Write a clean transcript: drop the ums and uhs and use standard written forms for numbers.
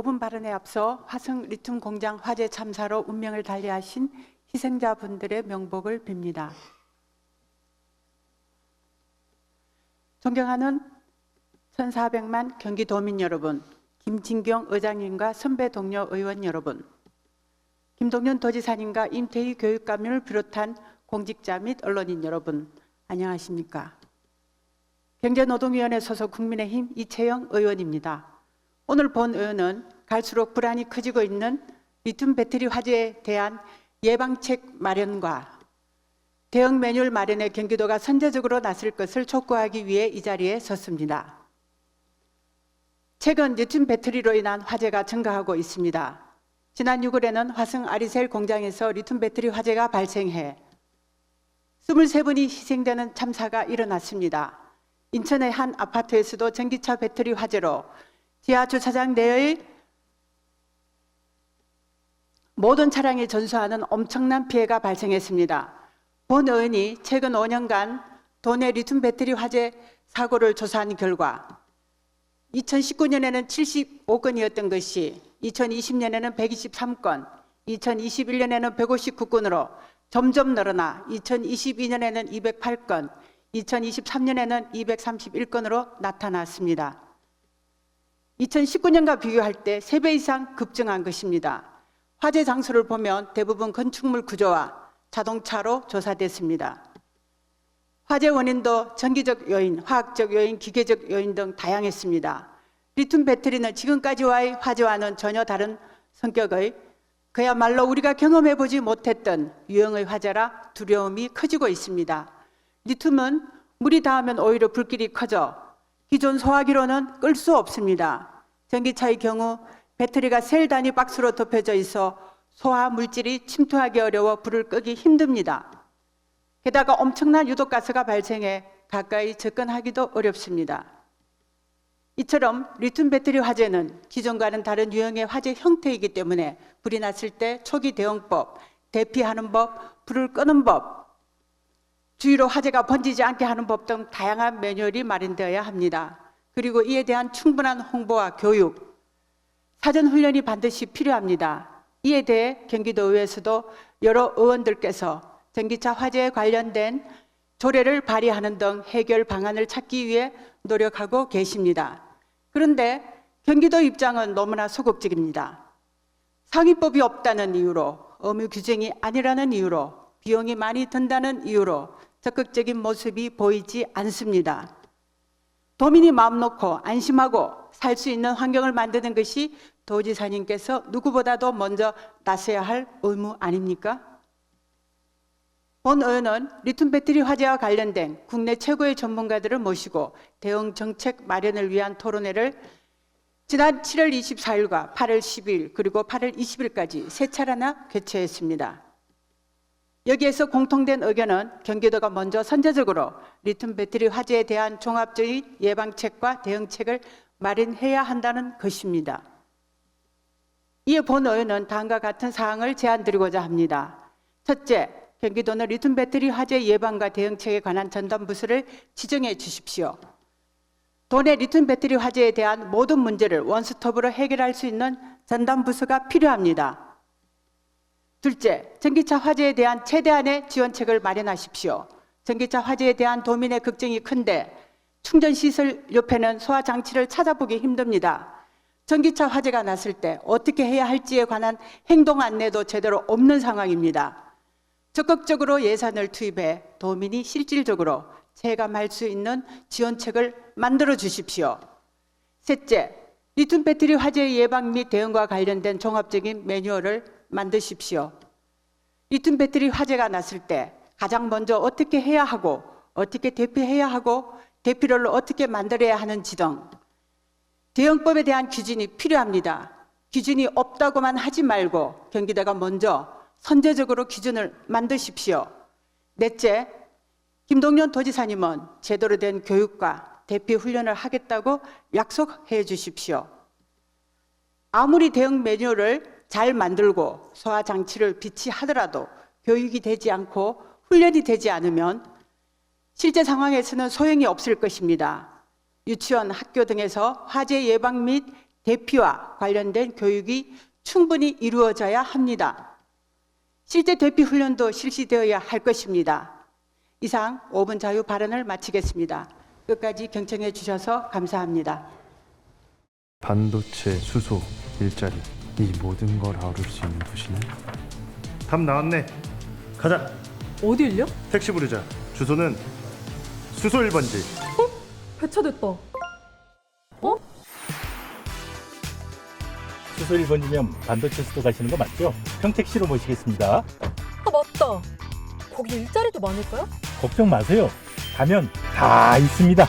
5분 발언에 앞서 화성 리튬 공장 화재 참사로 운명을 달리하신 희생자분들의 명복을 빕니다. 존경하는 1400만 경기도민 여러분, 김진경 의장님과 선배 동료 의원 여러분, 김동연 도지사님과 임태희 교육감을 비롯한 공직자 및 언론인 여러분, 안녕하십니까? 경제노동위원회 소속 국민의힘 이채영 의원입니다. 오늘 본 의원은 갈수록 불안이 커지고 있는 리튬 배터리 화재에 대한 예방책 마련과 대응 매뉴얼 마련에 경기도가 선제적으로 나설 것을 촉구하기 위해 이 자리에 섰습니다. 최근 리튬 배터리로 인한 화재가 증가하고 있습니다. 지난 6월에는 화성 아리셀 공장에서 리튬 배터리 화재가 발생해 23분이 희생되는 참사가 일어났습니다. 인천의 한 아파트에서도 전기차 배터리 화재로 지하 주차장 내의 모든 차량이 전소하는 엄청난 피해가 발생했습니다. 본 의원이 최근 5년간 도내 리튬 배터리 화재 사고를 조사한 결과 2019년에는 75건이었던 것이 2020년에는 123건, 2021년에는 159건으로 점점 늘어나 2022년에는 208건, 2023년에는 231건으로 나타났습니다. 2019년과 비교할 때 3배 이상 급증한 것입니다. 화재 장소를 보면 대부분 건축물 구조와 자동차로 조사됐습니다. 화재 원인도 전기적 요인, 화학적 요인, 기계적 요인 등 다양했습니다. 리튬 배터리는 지금까지와의 화재와는 전혀 다른 성격의 그야말로 우리가 경험해보지 못했던 유형의 화재라 두려움이 커지고 있습니다. 리튬은 물이 닿으면 오히려 불길이 커져 기존 소화기로는 끌 수 없습니다. 전기차의 경우 배터리가 셀 단위 박스로 덮여져 있어 소화 물질이 침투하기 어려워 불을 끄기 힘듭니다. 게다가 엄청난 유독가스가 발생해 가까이 접근하기도 어렵습니다. 이처럼 리튬 배터리 화재는 기존과는 다른 유형의 화재 형태이기 때문에 불이 났을 때 초기 대응법, 대피하는 법, 불을 끄는 법, 주위로 화재가 번지지 않게 하는 법 등 다양한 매뉴얼이 마련되어야 합니다. 그리고 이에 대한 충분한 홍보와 교육, 사전 훈련이 반드시 필요합니다. 이에 대해 경기도의회에서도 여러 의원들께서 전기차 화재에 관련된 조례를 발의하는 등 해결 방안을 찾기 위해 노력하고 계십니다. 그런데 경기도 입장은 너무나 소극적입니다. 상위법이 없다는 이유로, 의무 규정이 아니라는 이유로, 비용이 많이 든다는 이유로 적극적인 모습이 보이지 않습니다. 도민이 마음 놓고 안심하고 살 수 있는 환경을 만드는 것이 도지사님께서 누구보다도 먼저 나서야 할 의무 아닙니까? 본 의원은 리튬 배터리 화재와 관련된 국내 최고의 전문가들을 모시고 대응 정책 마련을 위한 토론회를 지난 7월 24일과 8월 10일 그리고 8월 20일까지 3차례나 개최했습니다. 여기에서 공통된 의견은 경기도가 먼저 선제적으로 리튬 배터리 화재에 대한 종합적인 예방책과 대응책을 마련해야 한다는 것입니다. 이에 본 의원은 다음과 같은 사항을 제안드리고자 합니다. 첫째, 경기도는 리튬 배터리 화재 예방과 대응책에 관한 전담 부서를 지정해 주십시오. 도내 리튬 배터리 화재에 대한 모든 문제를 원스톱으로 해결할 수 있는 전담 부서가 필요합니다. 둘째, 전기차 화재에 대한 최대한의 지원책을 마련하십시오. 전기차 화재에 대한 도민의 걱정이 큰데 충전시설 옆에는 소화장치를 찾아보기 힘듭니다. 전기차 화재가 났을 때 어떻게 해야 할지에 관한 행동 안내도 제대로 없는 상황입니다. 적극적으로 예산을 투입해 도민이 실질적으로 체감할 수 있는 지원책을 만들어 주십시오. 셋째, 리튬 배터리 화재 예방 및 대응과 관련된 종합적인 매뉴얼을 만드십시오. 리튬 배터리 화재가 났을 때 가장 먼저 어떻게 해야 하고 어떻게 대피해야 하고 대피로를 어떻게 만들어야 하는지 등 대응법에 대한 기준이 필요합니다. 기준이 없다고만 하지 말고 경기도가 먼저 선제적으로 기준을 만드십시오. 넷째, 김동연 도지사님은 제대로 된 교육과 대피 훈련을 하겠다고 약속해 주십시오. 아무리 대응 매뉴얼을 잘 만들고 소화장치를 비치하더라도 교육이 되지 않고 훈련이 되지 않으면 실제 상황에서는 소용이 없을 것입니다. 유치원, 학교 등에서 화재 예방 및 대피와 관련된 교육이 충분히 이루어져야 합니다. 실제 대피 훈련도 실시되어야 할 것입니다. 이상 5분 자유 발언을 마치겠습니다. 끝까지 경청해 주셔서 감사합니다. 반도체, 수소, 일자리 이 모든 걸 아우를 수 있는 도시는? 답 나왔네. 가자. 어딜요? 택시 부르자. 주소는 수소 1번지. 배차됐다. 수소 1번이면 반도체 수도 가시는 거 맞죠? 평택시로 모시겠습니다. 아 맞다. 거기 일자리도 많을까요? 걱정 마세요. 가면 다 있습니다.